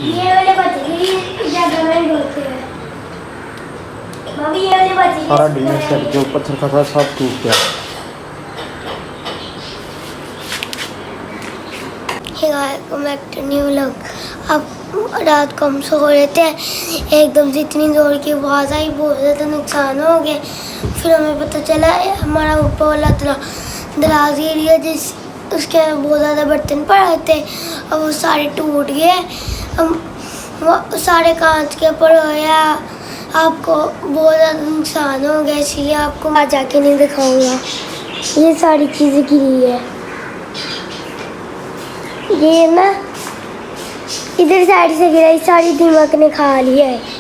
ये वाले बच्चे की ज्यादा महंगे होते हैं। मम्मी ये वाले बच्चे सारा डिनर सेट जो पत्थर का था सब टूट गया। New look. अब रात को हम सो रहे थे, एकदम से इतनी जोर की आवाज़ आई, बहुत ज़्यादा नुकसान हो गया। फिर हमें पता चला हमारा ऊपर वाला दराज एरिया जिस उसके बहुत ज़्यादा बर्तन पड़े थे और वो सारे टूट गए। हम वो सारे कांच के ऊपर होया, आपको बहुत ज़्यादा नुकसान हो गया, इसलिए आपको मैं जाके नहीं दिखाऊंगा। ये सारी चीज़ें गिरी है, ये ना इधर साइड से गिरा, इस सारी दीमक ने खा लिया है।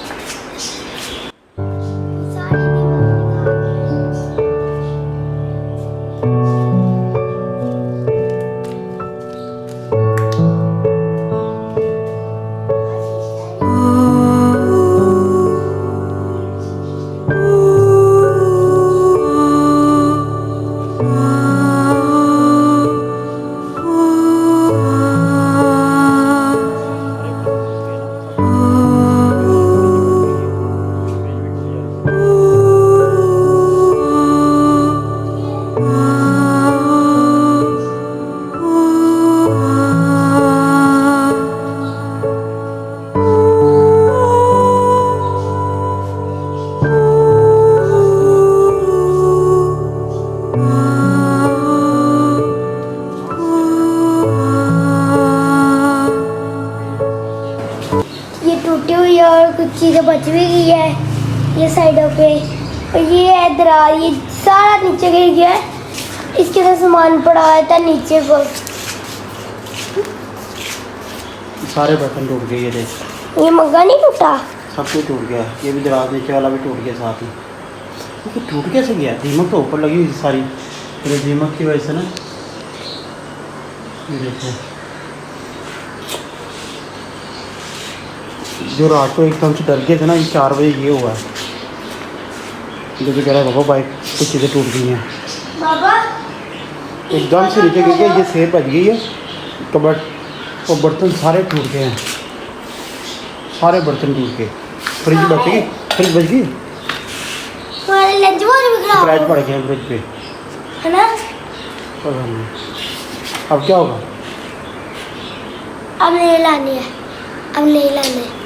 टूटी हुई है और कुछ चीज़ें बच भी गई है ये साइडों पे, और ये है दरार, ये सारा नीचे गिर गया है। इसके अंदर सामान पड़ा हुआ था नीचे को, सारे बर्तन टूट गए। ये देख, ये मग्गा नहीं टूटा, सब कुछ टूट गया। ये भी दराज नीचे वाला भी टूट गया साथ ही। तो टूट कैसे गया? दीमक तो ऊपर लगी हुई सारी, फिर दीमक की वजह से ना ये देखो, जो रात को एकदम से डर गए थे ना, ये 4 बजे ये हुआ है। जो कह रहा है बाबा बाइक कुछ चीज़ें टूट गई हैं बाबा एकदम से नीचे गिर गया। ये सेब बच गई है कबट, और बर्तन सारे टूट गए हैं, सारे बर्तन टूट गए। फ्रिज बच गई, फ्रिज बच गई, हमारे लंच बॉक्स भी खराब स्क्रैच पड़ गए फ्रिज पे, है ना। पता नहीं अब क्या होगा। अब नहीं लानी है, अब नहीं लानी है।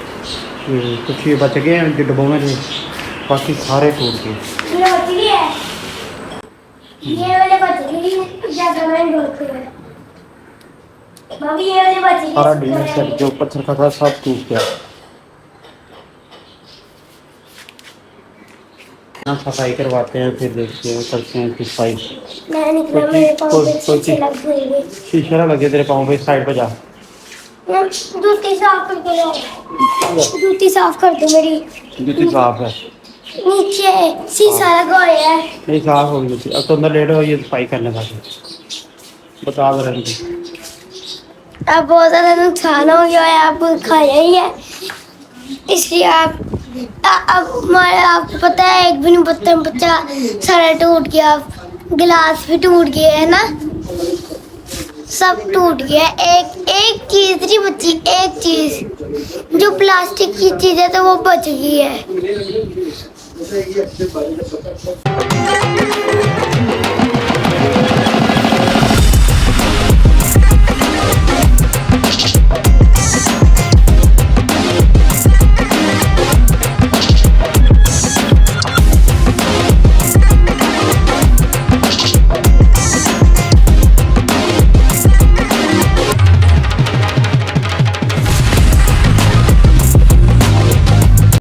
कुछ ये बच गए हैं जो डब्बों में थे, बाकी सारे टूट गए। ये बच गई है, ये वाले बच गई, ज्यादा महंगे होते हैं। मम्मी ये वाले बच गई, सारा डिनर सेट जो पत्थर का था सब टूट गया। ना सफाई करवाते हैं, फिर देखते हैं, करते हैं फिर सफाई। मैं निकला, मेरे पाँव पे शीशे लग गए। शीशा ना लगे तेरे पाँव पे, साइड पे जा। जूती साफ करके लो, जूती साफ कर दो मेरी। जूती साफ है, नीचे शीशा लगा हुआ है। नहीं साफ हो गई। अब तो अंदर लेट हो, ये सफाई करने का बता दे रहे थे। अब बहुत ज़्यादा नुकसान हो गया है, आपको खाया ही है, इसलिए आप अब हमारे आपको पता है एक भी नहीं बर्तन बच्चा सारा टूट गया, गिलास भी टूट गया है ना, सब टूट गया। एक चीज़ नहीं बची, एक चीज़ जो प्लास्टिक की चीज़ है तो वो बच गई है।